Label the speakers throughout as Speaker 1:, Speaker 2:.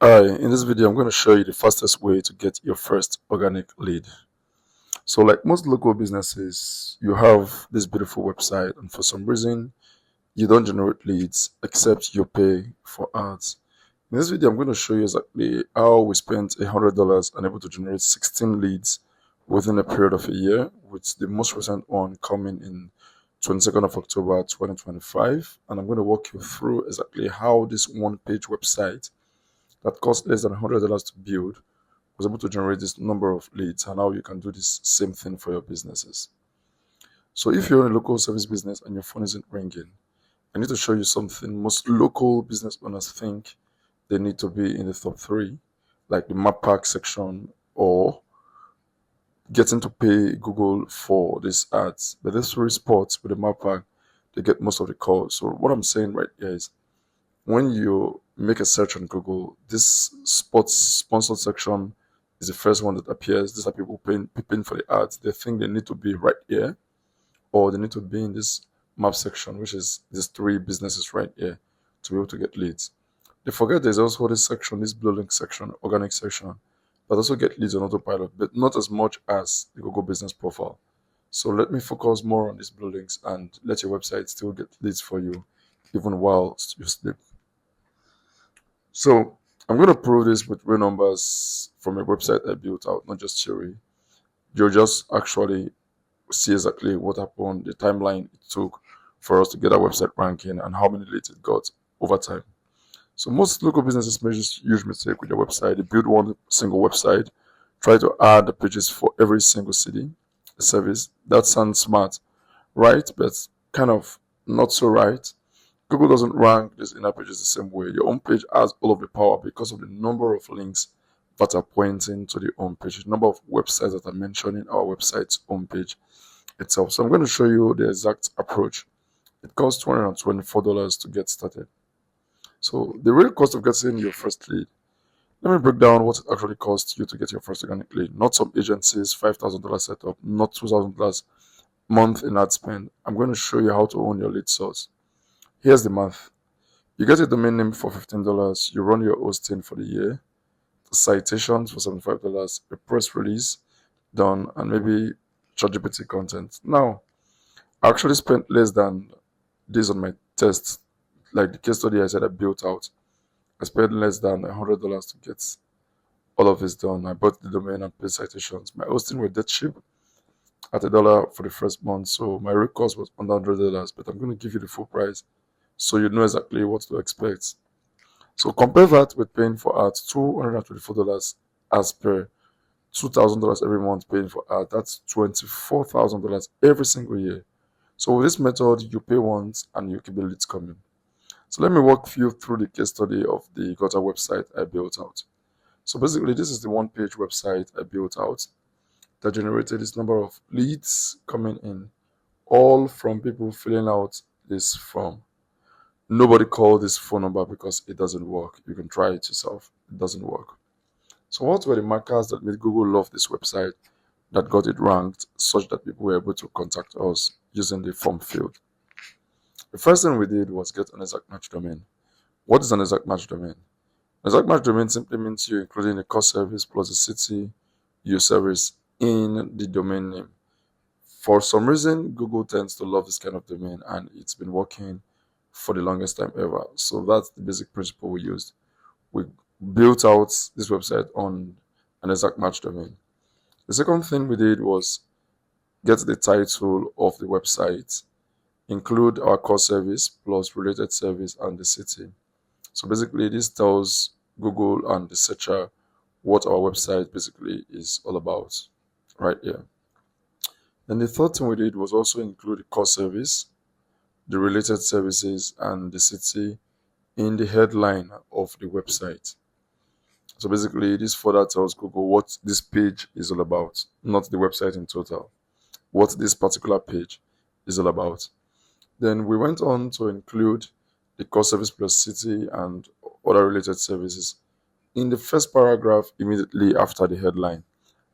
Speaker 1: Hi, in this video, I'm going to show you the fastest way to get your first organic lead. So, like most local businesses, you have this beautiful website, and for some reason, you don't generate leads except you pay for ads. In this video, I'm going to show you exactly how we spent $100 and able to generate 16 leads within a period of a year, with the most recent one coming in 22nd of October 2025. And I'm going to walk you through exactly how this one-page website that cost less than $100 to build was able to generate this number of leads, and how you can do this same thing for your businesses. So if you're in a local service business and your phone isn't ringing, I need to show you something most local business owners think they need to be in the top three, like the map pack section or getting to pay Google for these ads. But these three spots with the map pack, they get most of the calls. So what I'm saying right here is, when you make a search on Google, this sports sponsored section is the first one that appears. These are people paying for the ads. They think they need to be right here, or they need to be in this map section, which is these three businesses right here, to be able to get leads. They forget there's also this section, this blue link section, organic section, but also get leads on autopilot, but not as much as the Google business profile. So let me focus more on these blue links and let your website still get leads for you even while you sleep. So I'm going to prove this with real numbers from a website I built out, not just theory. You'll just actually see exactly what happened, the timeline it took for us to get our website ranking, and how many leads it got over time. So most local businesses make this huge mistake with their website. They build one single website, try to add the pages for every single city, service. That sounds smart, right? But kind of not so right. Google doesn't rank these inner pages the same way. Your home page has all of the power because of the number of links that are pointing to the home page, the number of websites that are mentioning our website's homepage itself. So I'm going to show you the exact approach. It costs $224 to get started. So the real cost of getting your first lead, let me break down what it actually costs you to get your first organic lead. Not some agencies, $5,000 setup, not $2,000 month in ad spend. I'm going to show you how to own your lead source. Here's the math. You get a domain name for $15, you run your hosting for the year, the citations for $75, a press release done, and maybe ChatGPT content. Now, I actually spent less than this on my test, like the case study I said I built out. I spent less than $100 to get all of this done. I bought the domain and paid citations. My hosting were dead cheap at $1 for the first month, so my real cost was under $100, but I'm going to give you the full price so you know exactly what to expect. So compare that with paying for ads, $224 as per $2,000 every month paying for ads. That's $24,000 every single year. So with this method, you pay once and you keep the leads coming. So let me walk you through the case study of the Gutter website I built out. So basically, this is the one-page website I built out that generated this number of leads coming in, all from people filling out this form. Nobody called this phone number because it doesn't work. You can try it yourself. It doesn't work. So what were the markers that made Google love this website, that got it ranked such that people were able to contact us using the form field? The first thing we did was get an exact match domain. What is an exact match domain? An exact match domain simply means you're including a core service plus a city you service in the domain name. For some reason, Google tends to love this kind of domain, and it's been working for the longest time ever. So that's the basic principle we used. We built out this website on an exact match domain. The second thing we did was get the title of the website, include our core service plus related service and the city. So basically, this tells Google and the searcher what our website basically is all about right here. Then the third thing we did was also include the core service, the related services, and the city in the headline of the website. So basically, this further tells Google what this page is all about, not the website in total, what this particular page is all about. Then we went on to include the core service plus city and other related services in the first paragraph immediately after the headline.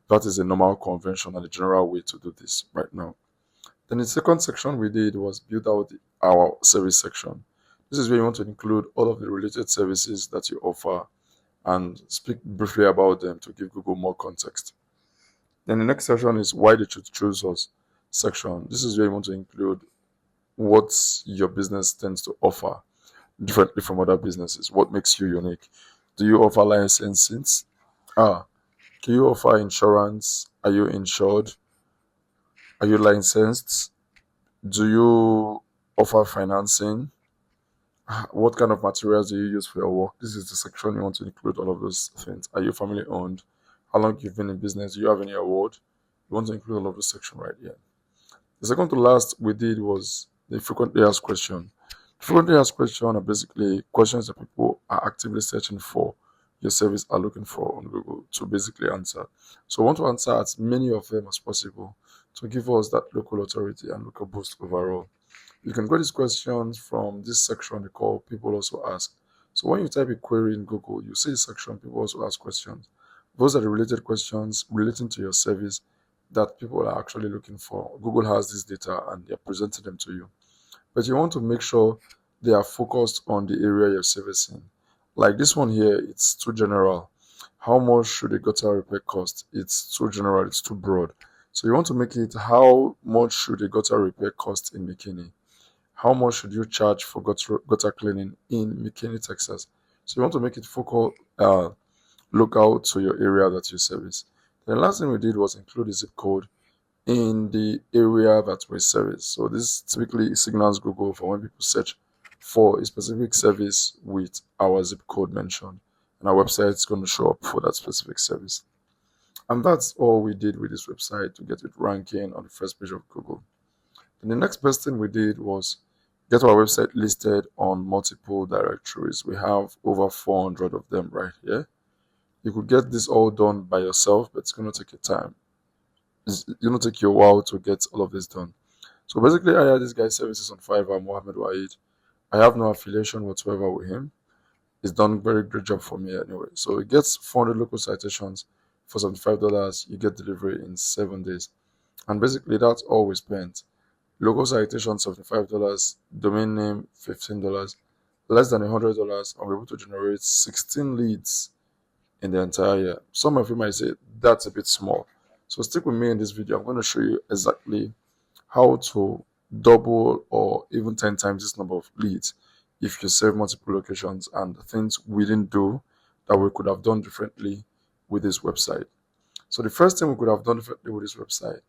Speaker 1: That is a normal convention and a general way to do this right now. Then the second section we did was build out our service section. This is where you want to include all of the related services that you offer and speak briefly about them to give Google more context. Then the next section is why they should choose us section. This is where you want to include what your business tends to offer differently from other businesses. What makes you unique? Do you offer licenses? Ah, can you offer insurance? Are you insured? Are you licensed? Do you offer financing? What kind of materials do you use for your work? This is the section you want to include all of those things. Are you family owned? How long you've been in business? Do you have any award? You want to include all of this section right here. The second to last we did was the frequently asked question. Frequently asked questions are basically questions that people are actively searching for your service, are looking for on Google to basically answer. So I want to answer as many of them as possible to give us that local authority and local boost overall. You can get these questions from this section they call people also ask. So when you type a query in Google, you see a section people also ask questions. Those are the related questions relating to your service that people are actually looking for. Google has this data and they're presenting them to you. But you want to make sure they are focused on the area you're servicing. Like this one here, it's too general. How much should a gutter repair cost? It's too general, it's too broad. So you want to make it how much should a gutter repair cost in McKinney? How much should you charge for gutter cleaning in McKinney, Texas? So you want to make it focal, local to your area that you service. The last thing we did was include a zip code in the area that we service. So this typically signals Google for when people search for a specific service with our zip code mentioned, and our website is going to show up for that specific service. And that's all we did with this website to get it ranking on the first page of Google. And the next best thing we did was get our website listed on multiple directories. We have over 400 of them right here. You could get this all done by yourself, but it's going to take your time. It's going to take you a while to get all of this done. So basically, I had this guy's services on Fiverr, Mohammed Waheed. I have no affiliation whatsoever with him. He's done a very great job for me anyway. So it gets 400 local citations for $75. You get delivery in 7 days. And basically, that's all we spent. Local citation $75, domain name $15, less than $100, and we're able to generate 16 leads in the entire year. Some of you might say that's a bit small. So stick with me in this video. I'm going to show you exactly how to double or even 10 times this number of leads if you serve multiple locations, and things we didn't do that we could have done differently with this website. So the first thing we could have done differently with this website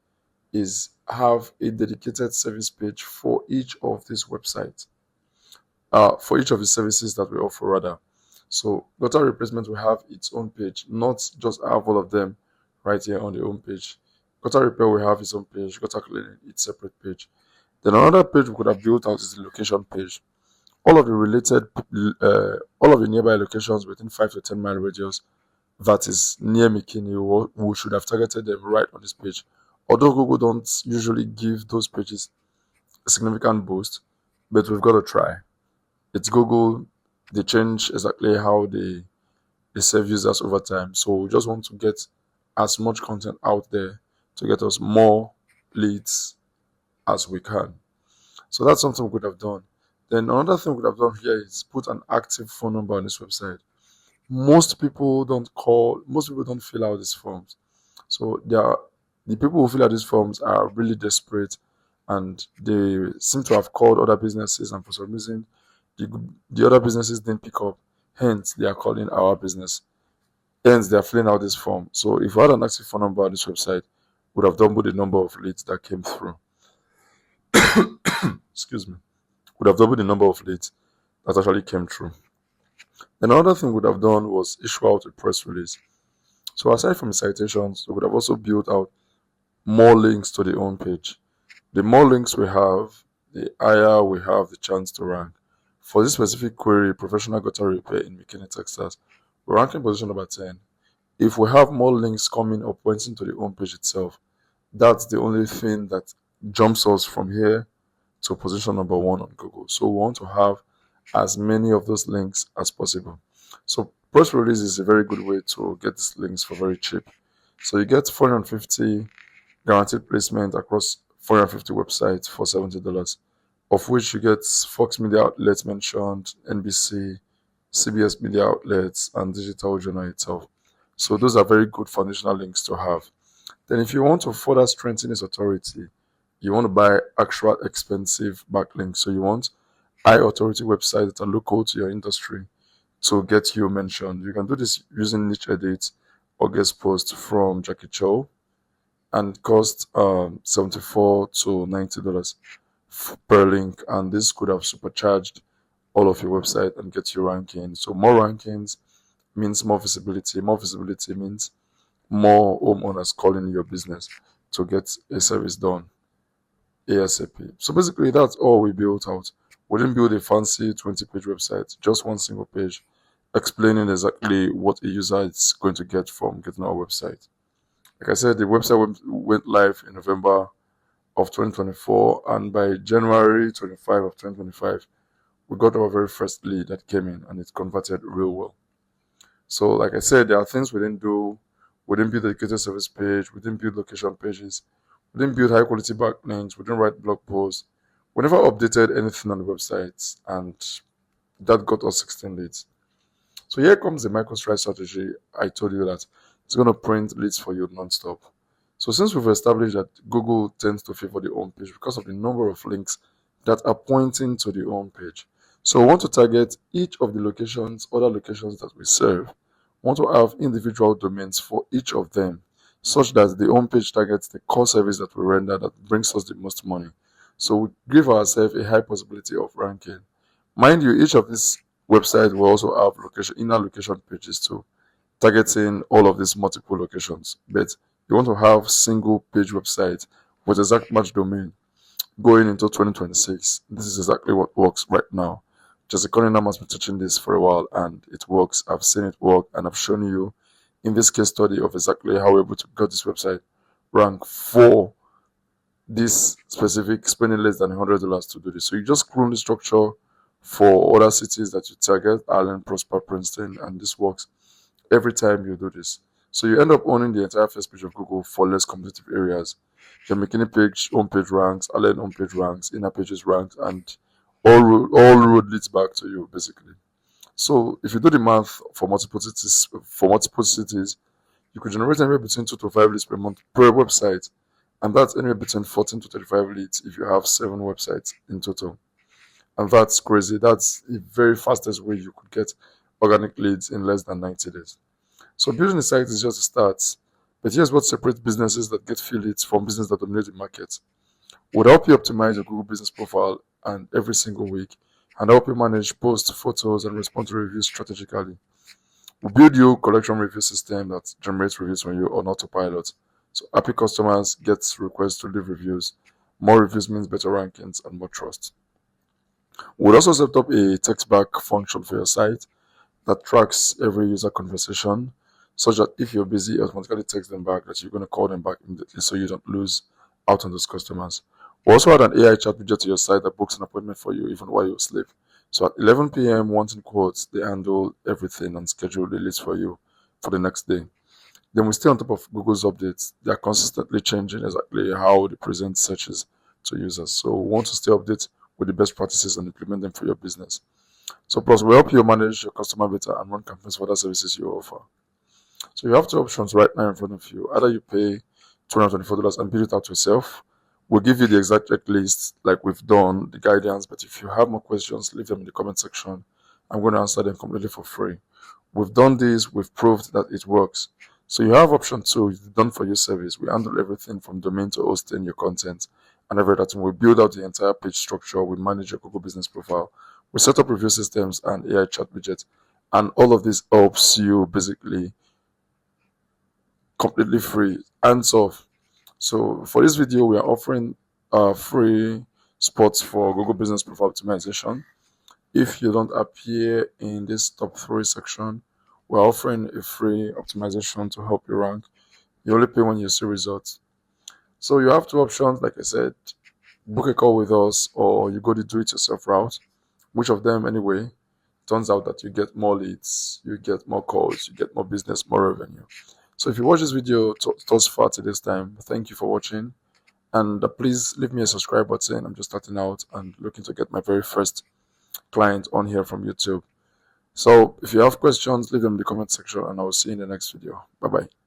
Speaker 1: is have a dedicated service page for each of these websites, for each of the services that we offer rather. So gutter replacement will have its own page, not just have all of them right here on the home page. Gutter repair will have its own page, gutter cleaning its separate page. Then another page we could have built out is the location page. All of the related, all of the nearby locations within 5 to 10 mile radius that is near McKinney, we should have targeted them right on this page. Although Google don't usually give those pages a significant boost, but we've got to try. It's Google. They change exactly how they serve users over time. So we just want to get as much content out there to get us more leads as we can. So that's something we could have done. Then another thing we could have done here is put an active phone number on this website. Most people don't fill out these forms. So the people who fill out these forms are really desperate, and they seem to have called other businesses, and for some reason the other businesses didn't pick up. Hence, they are calling our business. Hence, they are filling out this form. So if we had an active phone number on this website, we would have doubled the number of leads that came through. Excuse me. Would have doubled the number of leads that actually came through. Another thing we would have done was issue out a press release. So aside from the citations, we would have also built out more links to the home page. The more links we have, the higher we have the chance to rank. For this specific query, professional gutter repair in McKinney, Texas, we're ranking position number 10. If we have more links coming up pointing to the home page itself, that's the only thing that jumps us from here to position number 1 on Google. So we want to have as many of those links as possible. So press release is a very good way to get these links for very cheap. So you get 450 guaranteed placement across 450 websites for $70, of which you get Fox Media outlets mentioned, NBC, CBS media outlets, and digital journal itself. So those are very good foundational links to have. Then if you want to further strengthen its authority, you want to buy actual expensive backlinks. So you want high authority websites that are local to your industry to get you mentioned. You can do this using niche edits or guest posts from Jackie Cho, and it costs $74 to $90 per link. And this could have supercharged all of your website and get you ranking. So more rankings means more visibility. More visibility means more homeowners calling your business to get a service done ASAP. So basically, that's all we built out. We didn't build a fancy 20-page website, just one single page explaining exactly what a user is going to get from getting our website. Like I said, the website went live in November of 2024, and by January 25 of 2025, we got our very first lead that came in, and it converted real well. So, like I said, there are things we didn't do. We didn't build a dedicated service page. We didn't build location pages. We didn't build high quality backlinks. We didn't write blog posts. We never updated anything on the website, and that got us 16 leads. So here comes the microstride strategy. I told you that it's going to print leads for you nonstop. So since we've established that Google tends to favor the home page because of the number of links that are pointing to the home page. So we want to target each of the locations, other locations that we serve. We want to have individual domains for each of them, such that the home page targets the core service that we render that brings us the most money. So we give ourselves a high possibility of ranking. Mind you, each of these websites will also have inner location pages too, targeting all of these multiple locations. But you want to have single page website with exact match domain going into 2026. This is exactly what works right now. Jesse Cunningham has been teaching this for a while, and it works. I've seen it work, and I've shown you in this case study of exactly how we're able to get this website rank for this specific, spending less than $100 to do this. So you just clone the structure for other cities that you target, Allen, Prosper, Princeton, and this works every time you do this. So you end up owning the entire first page of Google for less competitive areas. Your McKinney page, homepage ranks, Allen homepage ranks, inner pages ranks, and all road leads back to you basically. So if you do the math for multiple cities, you could generate anywhere between 2 to 5 leads per month per website, and that's anywhere between 14 to 35 leads if you have 7 websites in total. And that's crazy. That's the very fastest way you could get organic leads in less than 90 days. So building a site is just a start. But here's what separates businesses that get few leads from businesses that dominate the market. We'll help you optimize your Google business profile and every single week, and help you manage post photos and respond to reviews strategically. We'll build you a collection review system that generates reviews for you on autopilot. So happy customers get requests to leave reviews. More reviews means better rankings and more trust. We'll also set up a text back function for your site that tracks every user conversation, such that if you're busy, automatically text them back that you're going to call them back immediately so you don't lose out on those customers. We also add an AI chat widget to your site that books an appointment for you even while you sleep. So at 11 p.m., wanting quotes, they handle everything and schedule the list for you for the next day. Then we stay on top of Google's updates. They are consistently changing exactly how they present searches to users. So we want to stay updated with the best practices and implement them for your business. So plus we help you manage your customer better and run campaigns for other services you offer. So you have 2 options right now in front of you. Either you pay $224 and build it out yourself. We'll give you the exact checklist like we've done, the guidance, but if you have more questions, leave them in the comment section. I'm going to answer them completely for free. We've done this, we've proved that it works. So you have option 2, it's done for you service. We handle everything from domain to hosting your content and everything. We build out the entire page structure, we manage your Google business profile, we set up review systems and AI chat widgets, and all of this helps you basically completely free, hands off. So for this video, we are offering free spots for Google Business Profile Optimization. If you don't appear in this top 3 section, we're offering a free optimization to help you rank. You only pay when you see results. So you have 2 options, like I said, book a call with us or you go the do-it-yourself route. Which of them anyway, turns out that you get more leads, you get more calls, you get more business, more revenue. So if you watch this video thus far to this time, thank you for watching. And please leave me a subscribe button. I'm just starting out and looking to get my very first client on here from YouTube. So if you have questions, leave them in the comment section and I will see you in the next video. Bye bye.